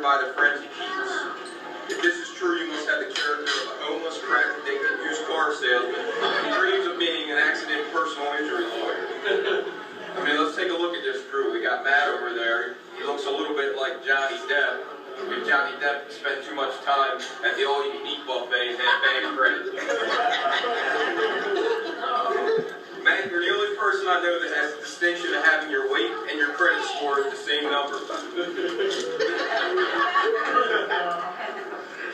by their friends and keepers. If this is true, you must have the character of a homeless, crack-addicted used car salesman who dreams of being an accident personal injury lawyer. I mean, let's take a look at this crew. We got Matt over there. He looks a little bit like Johnny Depp. If Johnny Depp spent too much time at the all-you-can-eat buffet and had bad credit. Matt, you're the only person I know that has the distinction of having your weight and your credit score at the same number.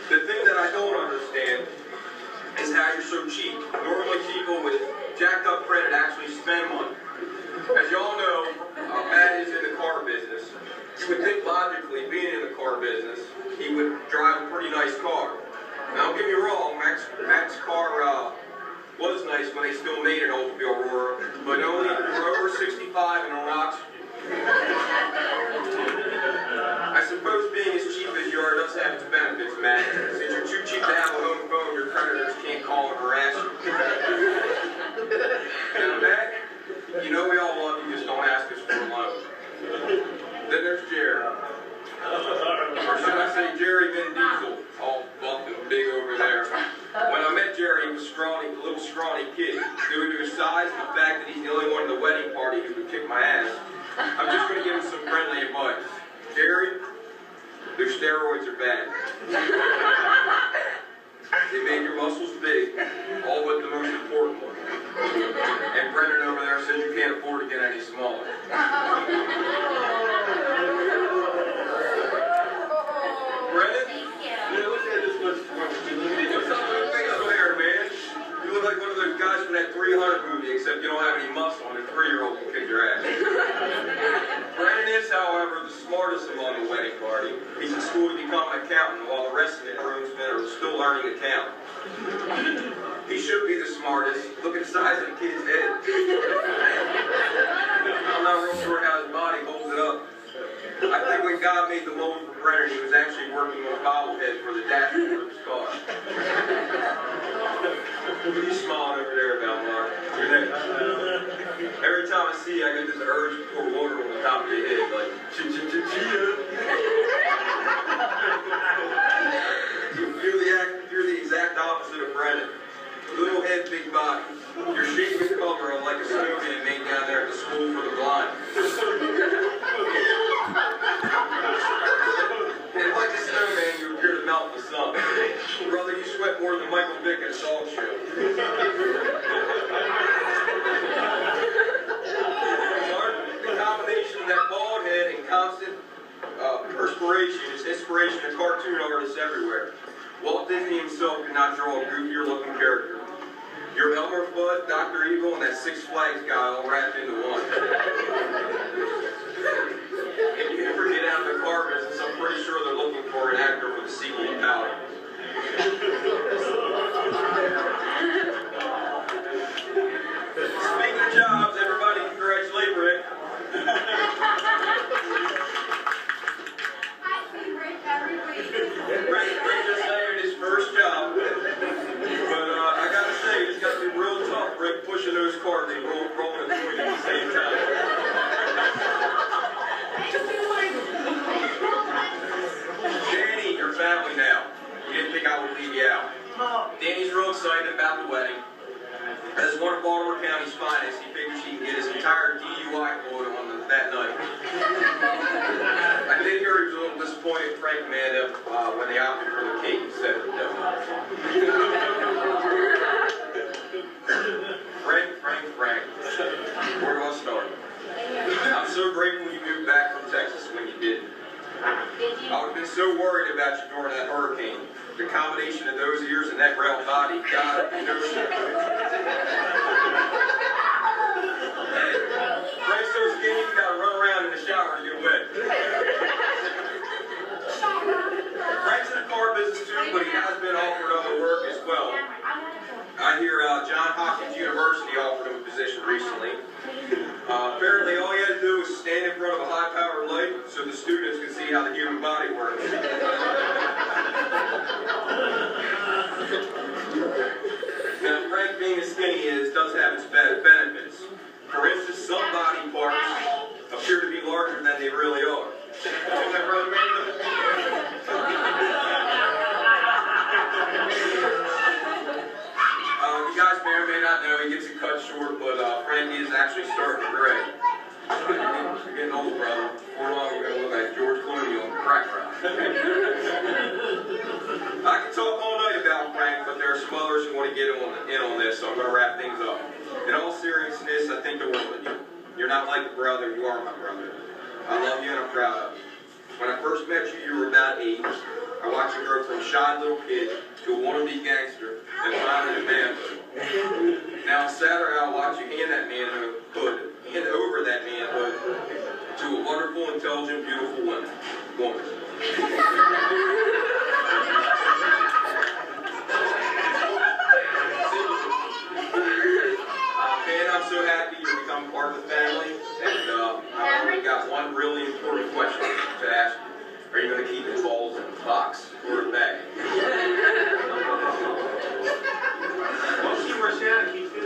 The thing that I don't understand is how you're so cheap. Normally people with jacked up credit actually spend money. As y'all know, Matt is in the car business. You would think logically, being in the car business, he would drive a pretty nice car. Now don't get me wrong, Matt's car was nice when they still made an Oldsmobile Aurora, but only if you were over 65 and on oxygen. I suppose being as cheap as you are does have its benefits, Matt. Since you're too cheap to have a home phone, your creditors can't call and harass you. Now, Matt, you know we all love you, just don't ask us for a loan. Then there's Jerry. Or should I say Jerry Vin Diesel, all buff and big over there. When I met Jerry, he was scrawny, a little scrawny kid. Due to his size and the fact that he's the only one in the wedding party who could kick my ass, I'm just going to give him some friendly advice. Jerry, their steroids are bad. They made your muscles big, all but the most important one. And Brendan over there says you can't afford to get any smaller. Brendan? Yeah, look at this much more. What's up with the face there, man? You look like one of those guys from that 300 movie, except you don't have any muscle and a 3-year-old can kick your ass. Brendan is, however, the smartest among the wedding party. He's in school to become an accountant, while the rest of the groomsmen are still learning to count. He should be the smartest. Look at the size of the kid's head. I'm not real sure how his body holds it up. I think when God made the mold for Brennan, he was actually working on a bobblehead for the dashboard of his car. What are you smiling over there about, Mark? Every time I see you, I get this urge to pour water on the top of your head, like, chia. You're the exact opposite of Brennan. Little head, big body. Your shape and color are like a snowman made down there at the school for the blind. And like a snowman, you appear to melt in the sun. Brother, you sweat more than Michael Vick at a dog show. The combination of that bald head and constant perspiration is inspiration to cartoon artists everywhere. Walt Disney himself could not draw a goofier looking character. You're Elmer Fudd, Dr. Evil, and that Six Flags guy all wrapped into one. If you ever get out of the car business, I'm pretty sure they're looking for an actor for the sequel to Powder. Speaking of jobs, everybody congratulate Rick. Rick just hired his first job. But I gotta say, it's got to be real tough, Rick, pushing those cars and rolling a toy at the same time. Danny, your family now. You didn't think I would leave you out. Danny's real excited about the wedding. As one of Baltimore County's finest, he figures he can get his entire DUI quota on that night. I did hear he was a little disappointed in Frank Amanda when they opted for the cake instead of the donuts. Frank. Where do I start? I'm so grateful you moved back from Texas when you did. I would have been so worried about you during that hurricane. The combination of those ears and that rail body, God, Frank's so skinny, you gotta run around in the shower to get wet. Frank's in the car business too, but he has been offered other work as well. I hear Johns Hopkins University offered him a position recently. Apparently all he had to do was stand in front of a high-powered light so the students could see how the human body works. Now, Frank being as skinny is does have its benefits. For instance, some body parts appear to be larger than they really are. Isn't that right, Amanda? not like a brother, you are my brother. I love you and I'm proud of you. When I first met you, you were about 8. I watched you grow from a shy little kid to a wannabe gangster and finally to manhood. Now on Saturday, I'll watch you hand over that manhood to a wonderful, intelligent, beautiful woman. And I'm so happy you become part of the family. And I've got one really important question to ask you. Are you going to keep the balls in the box or a bag? Don't see where Santa keeps it.